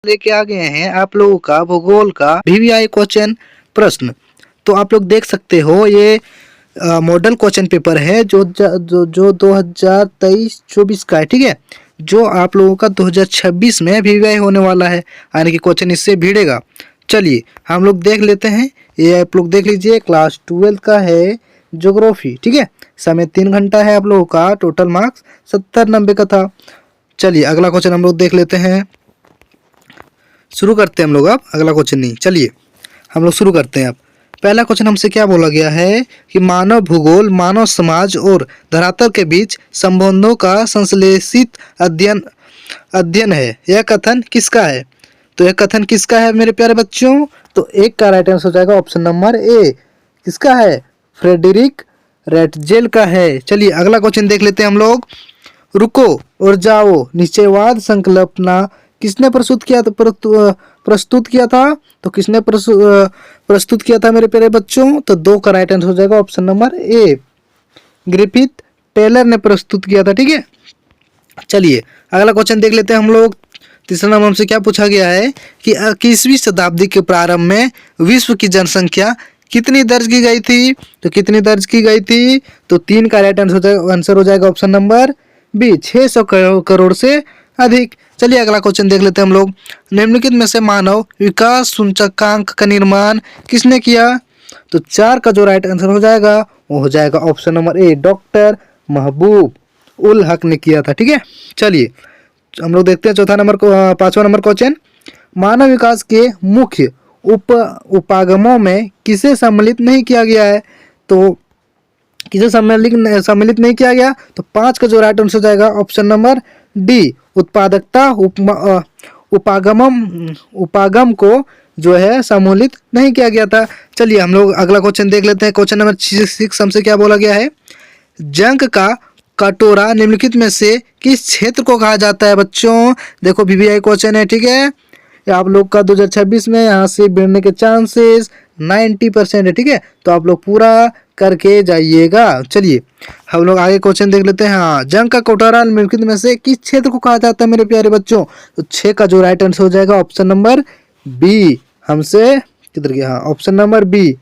लेके आ गए हैं आप लोगों का भूगोल का वीवीआई क्वेश्चन प्रश्न। तो आप लोग देख सकते हो ये मॉडल क्वेश्चन पेपर है जो 2023-24 का है, ठीक है। जो आप लोगों का 2026 में वीवीआई होने वाला है, यानी कि क्वेश्चन इससे भिड़ेगा। चलिए हम लोग देख लेते हैं। ये आप लोग देख लीजिए, क्लास 12 का है ज्योग्राफी, ठीक है। समय 3 घंटा है आप लोगों का, टोटल मार्क्स 70-90 का था। चलिए अगला क्वेश्चन हम लोग देख लेते हैं। शुरू करते हैं हम लोग अब, अगला क्वेश्चन नहीं, चलिए हम लोग शुरू करते हैं अब। पहला क्वेश्चन हमसे क्या बोला गया है कि मानव भूगोल मानव समाज और धरातल के बीच संबंधों का संश्लेषित अध्ययन अध्ययन है। यह कथन किसका है? तो यह कथन किसका है मेरे प्यारे बच्चों? तो एक का राइट आंसर हो जाएगा ऑप्शन नंबर ए। किसका है? फ्रेडरिक रेटजेल का है। चलिए अगला क्वेश्चन देख लेते हैं हम लोग। रुको और जाओ निश्चयवाद संकल्पना किसने प्रस्तुत किया था? तो किसने प्रस्तुत किया था मेरे प्यारे बच्चों? तो 2 का राइट आंसर हो जाएगा option number A. Griffith Taylor ने प्रस्तुत किया था, ठीक है। चलिए अगला क्वेश्चन देख लेते हैं हम लोग। तीसरा नंबर हमसे क्या पूछा गया है कि 21वीं शताब्दी के प्रारंभ में विश्व की जनसंख्या कितनी दर्ज की गई थी? तो कितनी दर्ज की गई थी? तो 3 का राइट आंसर हो जाएगा ऑप्शन नंबर बी, 600 करोड़ से अधिक। चलिए अगला क्वेश्चन देख लेते हैं हम लोग। निम्नलिखित में से मानव विकास सूचकांक का निर्माण किसने किया? तो 4 का जो राइट आंसर हो जाएगा वो हो जाएगा ऑप्शन नंबर ए, डॉक्टर महबूब उल हक ने किया था, ठीक है। चलिए हम लोग देखते हैं चौथा नंबर को, 5वां नंबर क्वेश्चन। मानव विकास के मुख्य उपागमों में किसे सम्मिलित नहीं किया गया है? तो किसे सम्मिलित नहीं किया गया? तो 5 का जो राइट आंसर हो जाएगा ऑप्शन नंबर डी, उत्पादकता उपागम को जो है सम्मिलित नहीं किया गया था। चलिए हम लोग अगला क्वेश्चन देख लेते हैं। क्वेश्चन नंबर 6 हमसे क्या बोला गया है? जंक का कटोरा निम्नलिखित में से किस क्षेत्र को कहा जाता है? बच्चों देखो वीवीआई क्वेश्चन है, ठीक है। आप लोग का 2026 में यहाँ से बढ़ने के चांसेस 90% है, ठीक है। तो आप लोग पूरा करके जाइएगा। चलिए हम लोग आगे क्वेश्चन देख लेते हैं। हाँ, जंग का कटोरा निम्नलिखित में से किस क्षेत्र को कहा जाता है मेरे प्यारे बच्चों? तो 6 का जो राइट आंसर हो जाएगा ऑप्शन नंबर बी। हमसे किधर गया? हाँ, ऑप्शन नंबर बी,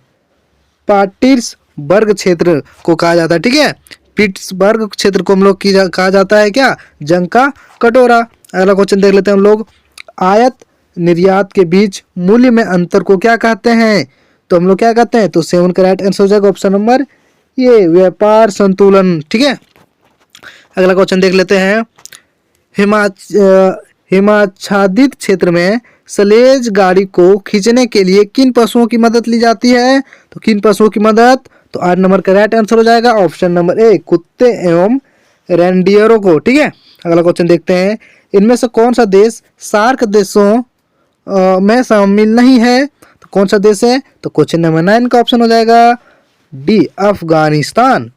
पिट्सबर्ग क्षेत्र को कहा जाता है, ठीक है। पिट्सबर्ग क्षेत्र को हम लोग कहा जाता है क्या? जंग का कटोरा। अगला क्वेश्चन देख लेते हैं हम लोग। आयात निर्यात के बीच मूल्य में अंतर को क्या कहते हैं? तो हम लोग क्या कहते हैं? तो 7 का राइट आंसर हो जाएगा ऑप्शन नंबर ये, व्यापार संतुलन, ठीक है। अगला क्वेश्चन देख लेते हैं। हिमाच्छादित क्षेत्र में सलेज गाड़ी को खींचने के लिए किन पशुओं की मदद ली जाती है? तो किन पशुओं की मदद? तो 8 नंबर का राइट आंसर हो जाएगा ऑप्शन नंबर ए, कुत्ते एवं रेंडियरों को, ठीक है। अगला क्वेश्चन देखते हैं। इनमें से कौन सा देश सार्क देशों में शामिल नहीं है? तो कौन सा देश है? तो क्वेश्चन नंबर 9 का ऑप्शन हो जाएगा डी, अफगानिस्तान।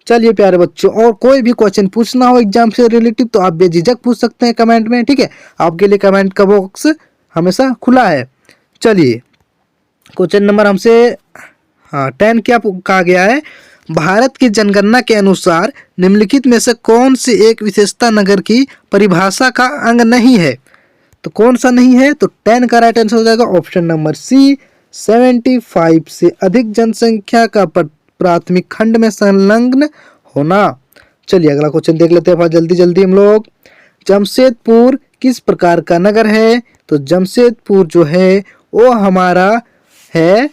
चलिए प्यारे बच्चों, और कोई भी क्वेश्चन पूछना हो एग्जाम से रिलेटिव तो आप बेझिझक पूछ सकते हैं कमेंट में, ठीक है। आपके लिए कमेंट का बॉक्स हमेशा खुला है। चलिए क्वेश्चन नंबर हमसे 10 क्या कहा गया है? भारत की जनगणना के अनुसार निम्नलिखित में से कौन सी एक विशेषता नगर की परिभाषा का अंग नहीं है? तो कौन सा नहीं है? तो 10 का राइट आंसर हो जाएगा ऑप्शन नंबर सी, 75 से अधिक जनसंख्या का प्राथमिक खंड में संलग्न होना। चलिए अगला क्वेश्चन देख लेते हैं जल्दी जल्दी हम लोग। जमशेदपुर किस प्रकार का नगर है? तो जमशेदपुर जो है वो हमारा है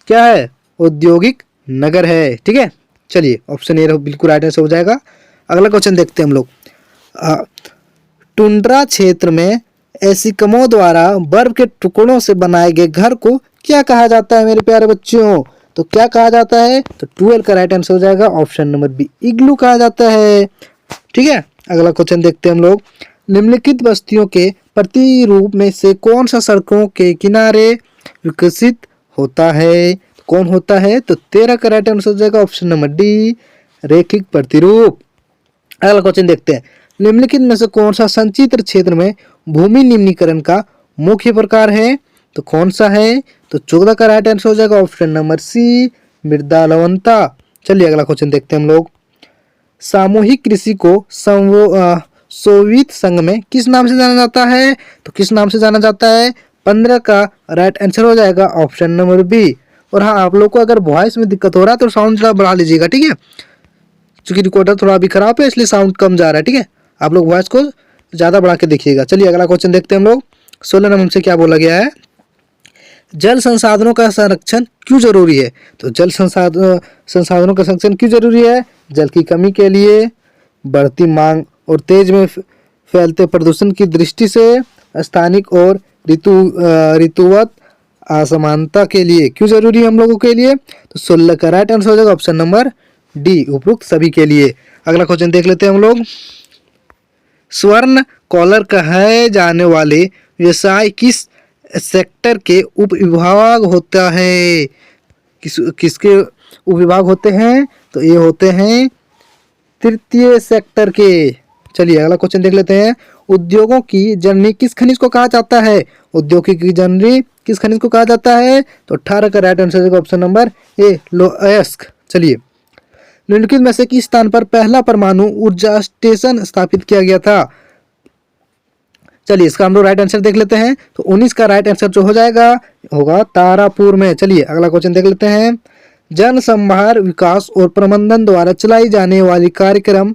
क्या है? औद्योगिक नगर है, ठीक है। चलिए ऑप्शन ए बिल्कुल राइट आंसर हो जाएगा। अगला क्वेश्चन देखते हैं हम लोग। टुंड्रा क्षेत्र में एस्किमो द्वारा बर्फ के टुकड़ों से बनाए गए घर को क्या कहा जाता है मेरे प्यारे बच्चों? तो क्या कहा जाता है? तो 12 का राइट आंसर हो जाएगा ऑप्शन नंबर बी, इग्लू कहा जाता है, ठीक है। अगला क्वेश्चन देखते हैं हम लोग। निम्नलिखित बस्तियों के प्रतिरूप में से कौन सा सड़कों के किनारे विकसित होता है? कौन होता है? तो 13 का राइट आंसर हो जाएगा ऑप्शन नंबर डी, रैखिक प्रतिरूप। अगला क्वेश्चन देखते हैं। निम्नलिखित में से कौन सा संचित्र क्षेत्र में भूमि निम्नीकरण का मुख्य प्रकार है? तो कौन सा है? तो 14 का राइट आंसर हो जाएगा ऑप्शन नंबर सी, मृदा लवणता। चलिए अगला क्वेश्चन देखते हैं हम लोग। सामूहिक कृषि को सोवियत संघ में किस नाम से जाना जाता है? तो किस नाम से जाना जाता है? 15 का राइट आंसर हो जाएगा ऑप्शन नंबर बी। और हाँ, आप लोग को अगर वॉइस में दिक्कत हो रहा है तो साउंड थोड़ा बढ़ा लीजिएगा, ठीक है, क्योंकि रिकॉर्डर थोड़ा अभी खराब है इसलिए साउंड कम जा रहा है, ठीक है। आप लोग वॉइस को ज़्यादा बढ़ा के देखिएगा। चलिए अगला क्वेश्चन देखते हैं हम लोग। 16 नंबर से क्या बोला गया है? जल संसाधनों का संरक्षण क्यों जरूरी है? तो जल संसाधनों का संरक्षण क्यों जरूरी है? जल की कमी के लिए, बढ़ती मांग और तेज में फैलते प्रदूषण की दृष्टि से, स्थानिक और ऋतुवत असमानता के लिए। क्यों जरूरी है हम लोगों के लिए? तो 16 का राइट आंसर हो जाएगा ऑप्शन नंबर डी, उपरोक्त सभी के लिए। अगला क्वेश्चन देख लेते हैं हम लोग। स्वर्ण कॉलर कहे जाने वाले व्यवसाय किस सेक्टर के उप विभाग होता है? किसके उप विभाग होते हैं? तो ये होते हैं तृतीय सेक्टर के। चलिए अगला क्वेश्चन देख लेते हैं। उद्योगों की जननी किस खनिज को कहा जाता है? उद्योगों की जननी किस खनिज को कहा जाता है? तो 18 का राइट आंसर है ऑप्शन नंबर ए, लोअयस्क। चलिए, निम्नलिखित में से किस स्थान पर पहला परमाणु ऊर्जा स्टेशन स्थापित किया गया था? चलिए इसका हम लोग राइट आंसर देख लेते हैं। तो 19 का राइट आंसर जो हो जाएगा होगा तारापुर में। चलिए अगला क्वेश्चन देख लेते हैं। जन संभार विकास और प्रबंधन द्वारा चलाई जाने वाली कार्यक्रम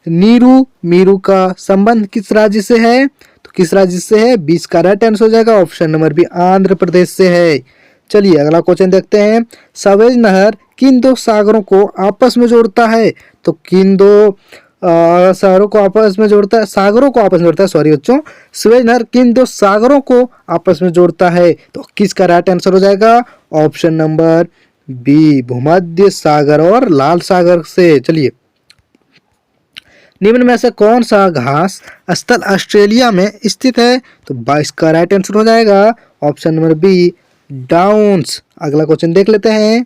नीरू मीरू का संबंध किस राज्य से है? तो किस राज्य से है? 20 का राइट आंसर हो जाएगा option number B, Andhra Pradesh से है। चलिए अगला क्वेश्चन देखते हैं। सवेज नहर किन दो सागरों को आपस में जोड़ता है? तो किन दो सागरों को आपस में जोड़ता है? सागरों को आपस में जोड़ता है, सॉरी बच्चों। सवेज नहर किन दो सागरों को आपस में जोड़ता है? तो किसका राइट आंसर हो जाएगा ऑप्शन नंबर बी, भूमध्य सागर और लाल सागर से। चलिए, निम्न में से कौन सा घास स्थल ऑस्ट्रेलिया में स्थित है? तो 22 का राइट आंसर हो जाएगा ऑप्शन नंबर बी, डाउन्स। अगला क्वेश्चन देख लेते हैं।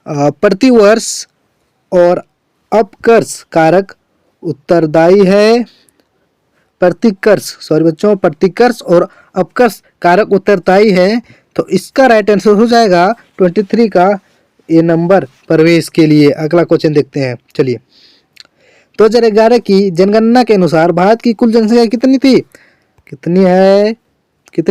प्रतिवर्ष और अपकर्ष कारक उत्तरदायी है। प्रतिकर्ष और अपकर्ष कारक उत्तरदायी है। तो इसका राइट आंसर हो जाएगा 23 का ए नंबर, प्रवेश के लिए। अगला क्वेश्चन देखते हैं। चलिए, 2011 की जनगणना के अनुसार भारत की कुल जनसंख्या कितनी थी? कितनी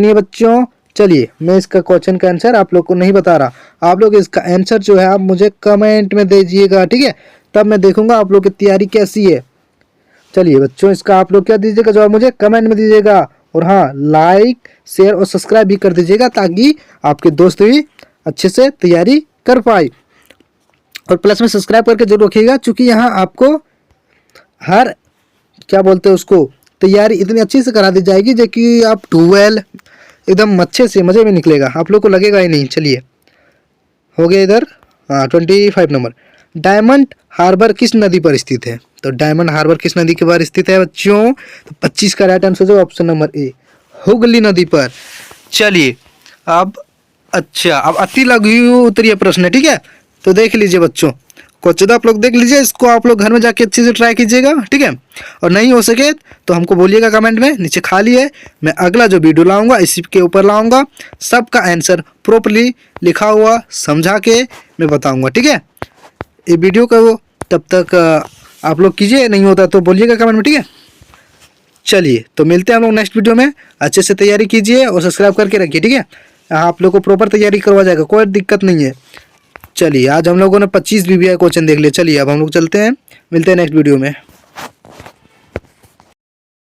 है बच्चों? चलिए, मैं इसका क्वेश्चन का आंसर आप लोग को नहीं बता रहा। आप लोग इसका आंसर जो है आप मुझे कमेंट में दीजिएगा, ठीक है, तब मैं देखूंगा आप लोग की तैयारी कैसी है। चलिए बच्चों, इसका आप लोग क्या दीजिएगा जवाब, मुझे कमेंट में दीजिएगा। और हाँ, लाइक शेयर और सब्सक्राइब भी कर दीजिएगा ताकि आपके दोस्त भी अच्छे से तैयारी कर पाए। और प्लस में सब्सक्राइब करके जरूर रखिएगा, क्योंकि यहाँ आपको हर क्या बोलते हैं उसको तैयारी इतनी अच्छी से करा दी जाएगी जो कि आप 12 एकदम अच्छे से मज़े में निकलेगा, आप लोग को लगेगा ही नहीं। चलिए, हो गया इधर 25 नंबर। डायमंड हार्बर किस नदी पर स्थित है? तो डायमंड हार्बर किस नदी के पर स्थित है बच्चों? तो 25 का राइट आंसर जो ऑप्शन नंबर ए, हुगली नदी पर। चलिए अब अब अति लघु उत्तरीय प्रश्न है, ठीक है, तो देख लीजिए बच्चों, क्वेश्चन आप लोग देख लीजिए, इसको आप लोग घर में जाके अच्छे से ट्राई कीजिएगा, ठीक है। और नहीं हो सके तो हमको बोलिएगा कमेंट में, नीचे खाली है, मैं अगला जो वीडियो लाऊंगा इसी के ऊपर लाऊंगा, सबका आंसर प्रॉपर्ली लिखा हुआ समझा के मैं बताऊंगा, ठीक है। ये वीडियो को तब तक आप लोग कीजिए, नहीं होता तो बोलिएगा कमेंट में, ठीक है। चलिए तो मिलते हैं हम लोग नेक्स्ट वीडियो में। अच्छे से तैयारी कीजिए और सब्सक्राइब करके रखिए, ठीक है। आप लोग को प्रॉपर तैयारी करवा जाएगा, कोई दिक्कत नहीं है। चलिए, आज हम लोगों ने 25 BBI क्वेश्चन देख लिया। चलिए अब हम लोग चलते हैं, मिलते हैं नेक्स्ट वीडियो में।